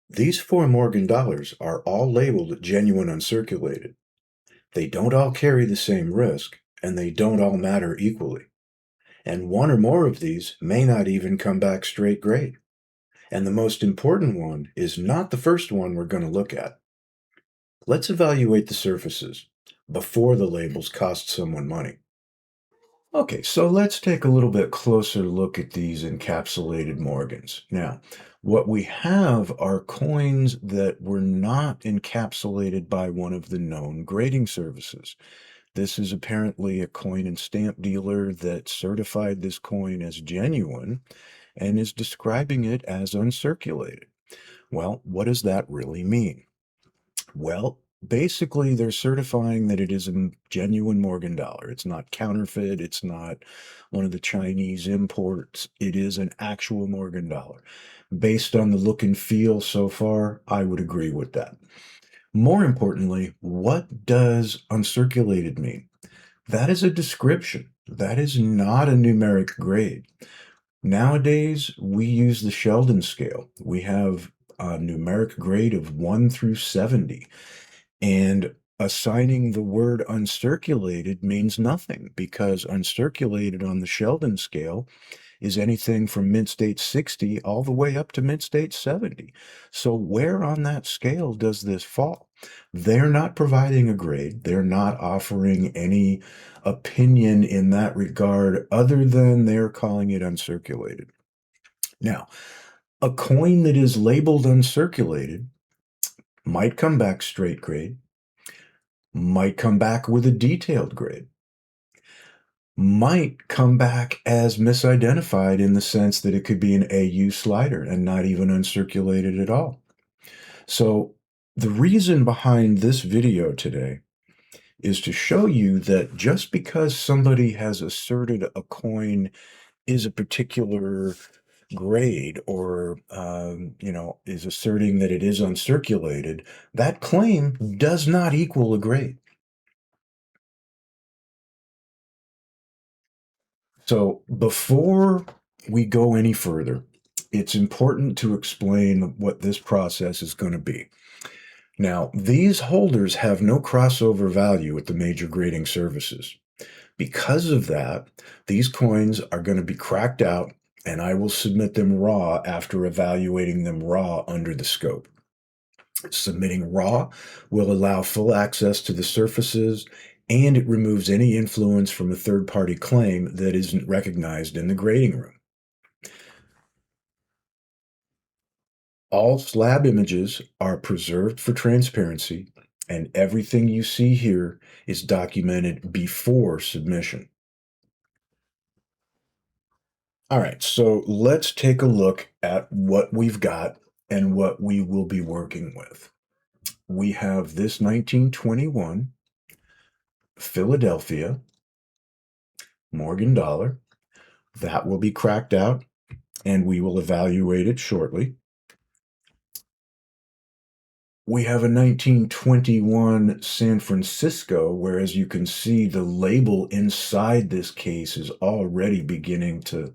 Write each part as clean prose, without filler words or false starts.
These four Morgan dollars are all labeled genuine uncirculated. They don't all carry the same risk, and they don't all matter equally. And one or more of these may not even come back straight grade. And the most important one is not the first one we're going to look at. Let's evaluate the surfaces before the labels cost someone money. Okay, so let's take a little bit closer look at these encapsulated Morgans. Now, what we have are coins that were not encapsulated by one of the known grading services. This is apparently a coin and stamp dealer that certified this coin as genuine and is describing it as uncirculated. Well, what does that really mean? Well, basically, they're certifying that it is a genuine Morgan dollar. It's not counterfeit. It's not one of the Chinese imports. It is an actual Morgan dollar. Based on the look and feel so far, I would agree with that. More importantly, what does uncirculated mean? That is a description. That is not a numeric grade. Nowadays, we use the Sheldon scale. We have a numeric grade of 1 through 70. And assigning the word uncirculated means nothing because uncirculated on the Sheldon scale is anything from mint state 60 all the way up to mint state 70. So where on that scale does this fall? They're not providing a grade. They're not offering any opinion in that regard other than they're calling it uncirculated. Now, a coin that is labeled uncirculated might come back straight grade, might come back with a detailed grade, might come back as misidentified in the sense that it could be an AU slider and not even uncirculated at all. So the reason behind this video today is to show you that just because somebody has asserted a coin is a particular grade or is asserting that it is uncirculated, that claim does not equal a grade. So before we go any further, it's important to explain what this process is going to be. Now, these holders have no crossover value at the major grading services. Because of that, these coins are going to be cracked out, and I will submit them raw after evaluating them raw under the scope. Submitting raw will allow full access to the surfaces, and it removes any influence from a third-party claim that isn't recognized in the grading room. All slab images are preserved for transparency, and everything you see here is documented before submission. All right, so let's take a look at what we've got and what we will be working with. We have this 1921 Philadelphia Morgan dollar. That will be cracked out, and we will evaluate it shortly. We have a 1921 San Francisco, where, as you can see, the label inside this case is already beginning to,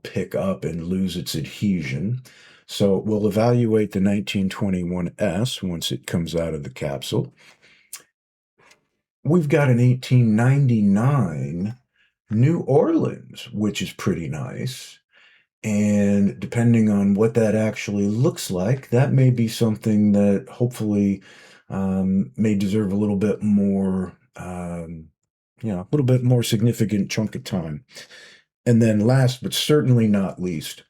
pick up and lose its adhesion. So we'll evaluate the 1921S once it comes out of the capsule. We've got an 1899 New Orleans, which is pretty nice. And depending on what that actually looks like, that may be something that hopefully may deserve a little bit more, a little bit more significant chunk of time. And then last, but certainly not least,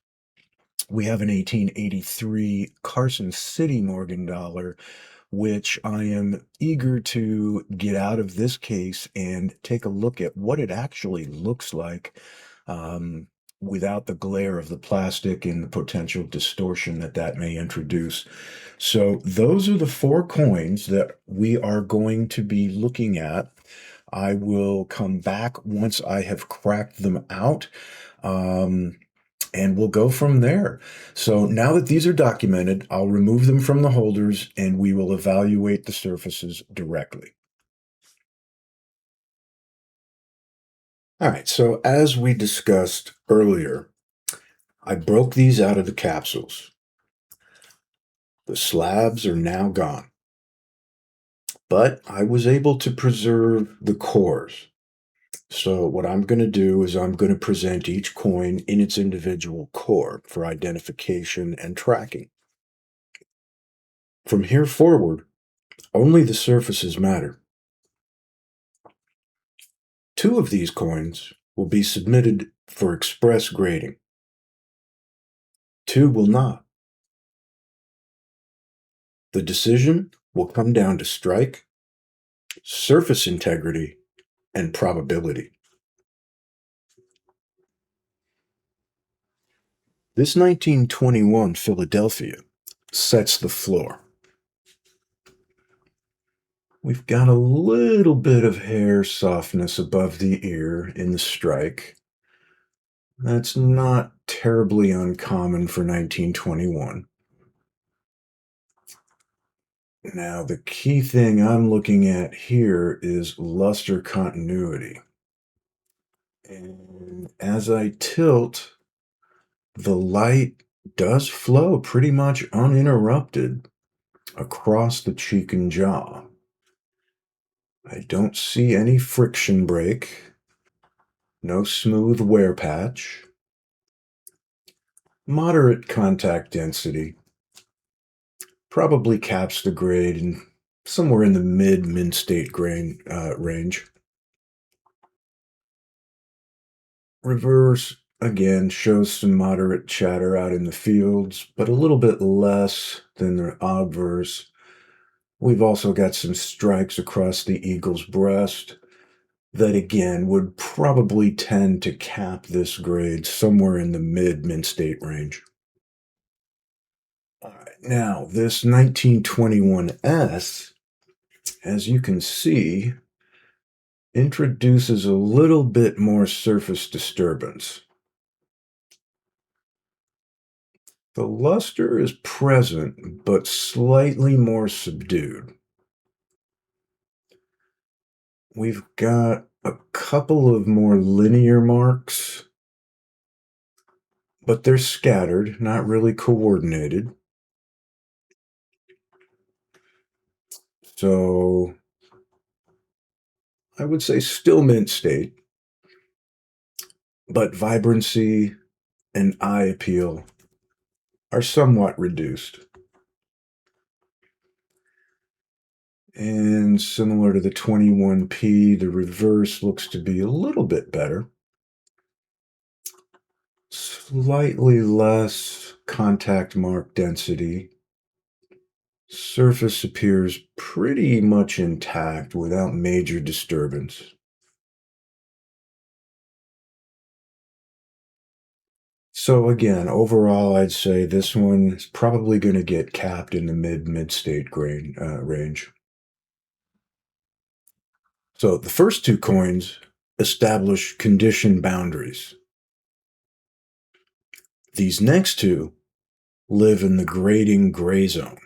we have an 1883 Carson City Morgan dollar, which I am eager to get out of this case and take a look at what it actually looks like without the glare of the plastic and the potential distortion that that may introduce. So those are the four coins that we are going to be looking at. I will come back once I have cracked them out. And we'll go from there. So now that these are documented, I'll remove them from the holders and we will evaluate the surfaces directly. All right, so as we discussed earlier, I broke these out of the capsules. The slabs are now gone, but I was able to preserve the cores. So what I'm going to do is I'm going to present each coin in its individual core for identification and tracking. From here forward, only the surfaces matter. Two of these coins will be submitted for express grading. Two will not. The decision will come down to strike, surface integrity, and probability. This 1921 Philadelphia sets the floor. We've got a little bit of hair softness above the ear in the strike. That's not terribly uncommon for 1921. Now, the key thing I'm looking at here is luster continuity. And as I tilt, the light does flow pretty much uninterrupted across the cheek and jaw. I don't see any friction break, no smooth wear patch, moderate contact density, probably caps the grade in somewhere in the mid state grain range. Reverse, again, shows some moderate chatter out in the fields, but a little bit less than the obverse. We've also got some strikes across the eagle's breast that, again, would probably tend to cap this grade somewhere in the mid state range. All right, now, this 1921S, as you can see, introduces a little bit more surface disturbance. The luster is present, but slightly more subdued. We've got a couple of more linear marks, but they're scattered, not really coordinated. So I would say still mint state, but vibrancy and eye appeal are somewhat reduced. And similar to the 21P, the reverse looks to be a little bit better. Slightly less contact mark density. Surface appears pretty much intact without major disturbance. So again, overall, I'd say this one is probably going to get capped in the mid-state grain range. So the first two coins establish condition boundaries. These next two live in the grading gray zone.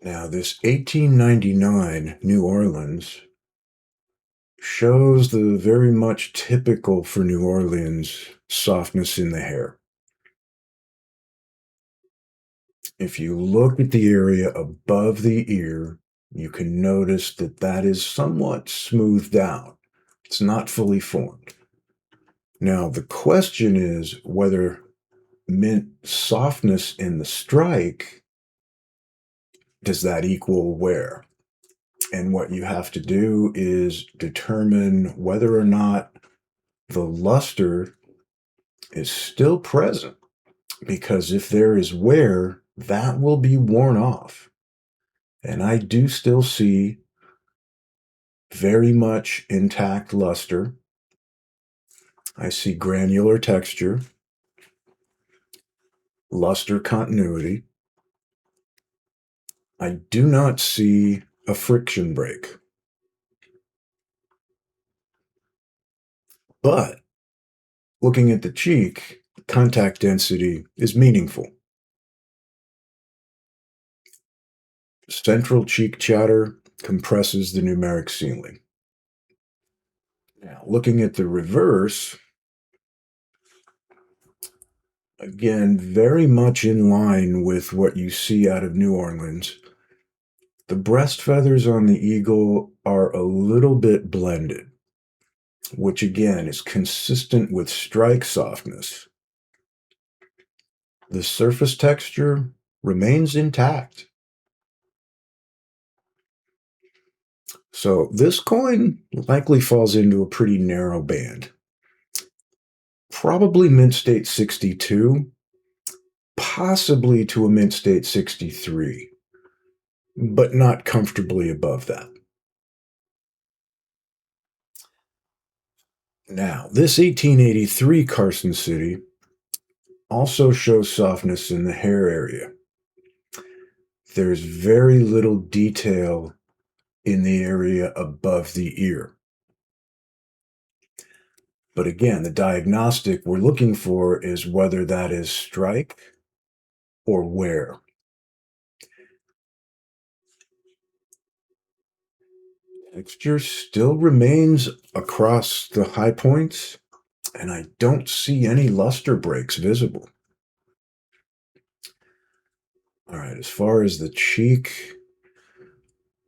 Now, this 1899 New Orleans shows the very much typical for New Orleans softness in the hair. If you look at the area above the ear, you can notice that that is somewhat smoothed out. It's not fully formed. Now, the question is whether mint softness in the strike, does that equal wear? And what you have to do is determine whether or not the luster is still present. Because if there is wear, that will be worn off. And I do still see very much intact luster. I see granular texture, luster continuity. I do not see a friction break. But looking at the cheek, contact density is meaningful. Central cheek chatter compresses the numeric ceiling. Now, looking at the reverse, Again, very much in line with what you see out of New Orleans. The breast feathers on the eagle are a little bit blended, which again is consistent with strike softness. The surface texture remains intact. So this coin likely falls into a pretty narrow band. Probably mint state 62, possibly to a mint state 63, but not comfortably above that. Now, this 1883 Carson City also shows softness in the hair area. There's very little detail in the area above the ear. But again, the diagnostic we're looking for is whether that is strike or wear. Texture still remains across the high points, and I don't see any luster breaks visible. All right, as far as the cheek,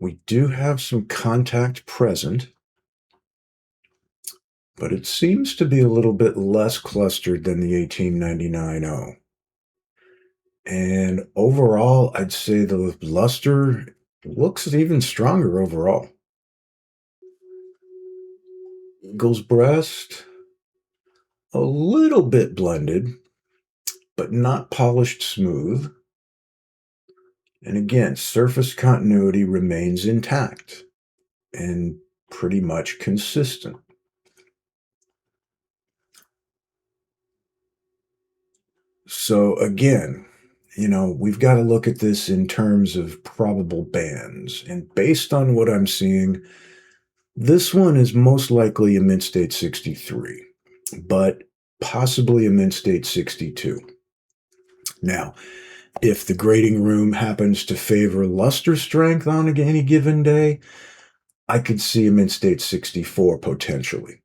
we do have some contact present, but it seems to be a little bit less clustered than the 1899-0. And overall, I'd say the luster looks even stronger overall. Eagle's breast, a little bit blended, but not polished smooth. And again, surface continuity remains intact and pretty much consistent. So again, we've got to look at this in terms of probable bands. And based on what I'm seeing, this one is most likely a mint state 63, but possibly a mint state 62. Now, if the grading room happens to favor luster strength on any given day, I could see a mint state 64 potentially.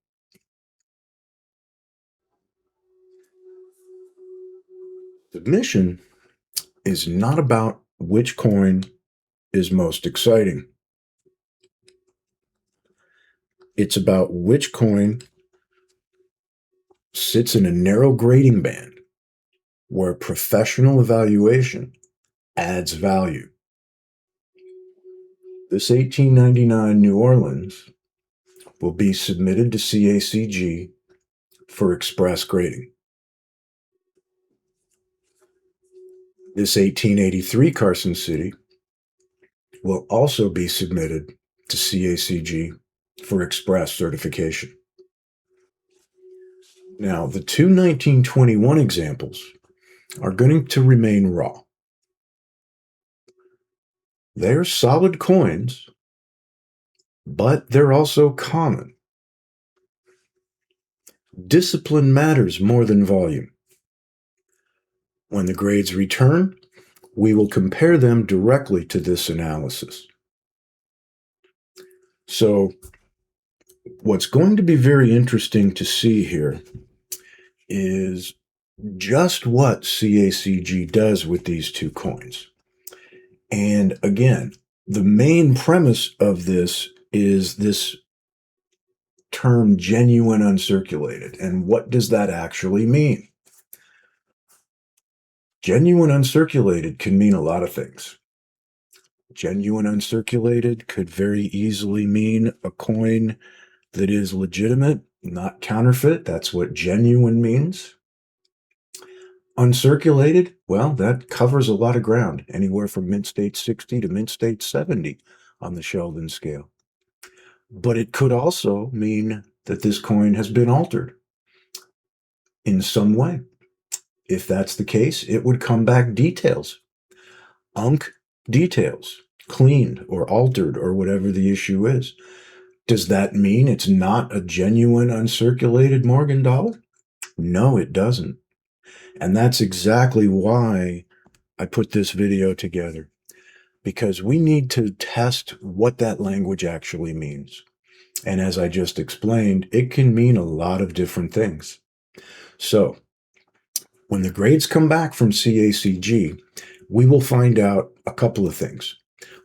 Submission is not about which coin is most exciting. It's about which coin sits in a narrow grading band where professional evaluation adds value. This 1899 New Orleans will be submitted to CACG for express grading. This 1883 Carson City will also be submitted to CACG for express certification. Now, the two 1921 examples are going to remain raw. They're solid coins, but they're also common. Discipline matters more than volume. When the grades return, we will compare them directly to this analysis. So, what's going to be very interesting to see here is just what CACG does with these two coins. And again, the main premise of this is this term genuine uncirculated. And what does that actually mean? Genuine uncirculated can mean a lot of things. Genuine uncirculated could very easily mean a coin that is legitimate, not counterfeit. That's what genuine means. Uncirculated, well, that covers a lot of ground, anywhere from mint state 60 to mint state 70 on the Sheldon scale. But it could also mean that this coin has been altered in some way. If that's the case, it would come back details. Unc details, cleaned or altered or whatever the issue is. Does that mean it's not a genuine uncirculated Morgan dollar? No, it doesn't. And that's exactly why I put this video together, because we need to test what that language actually means. And as I just explained, it can mean a lot of different things. So When the grades come back from CACG, we will find out a couple of things.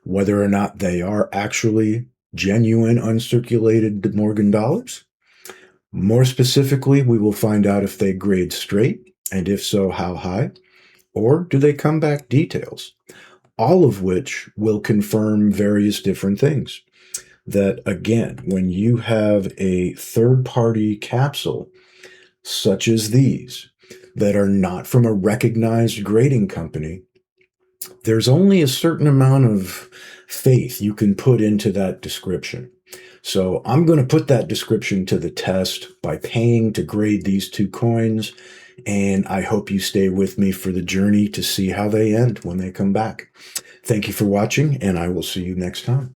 Whether or not they are actually genuine uncirculated Morgan dollars. More specifically, we will find out if they grade straight, and if so, how high, or do they come back details, all of which will confirm various different things. That again, when you have a third-party capsule, such as these, that are not from a recognized grading company, there's only a certain amount of faith you can put into that description. So I'm going to put that description to the test by paying to grade these two coins, and I hope you stay with me for the journey to see how they end when they come back. Thank you for watching, and I will see you next time.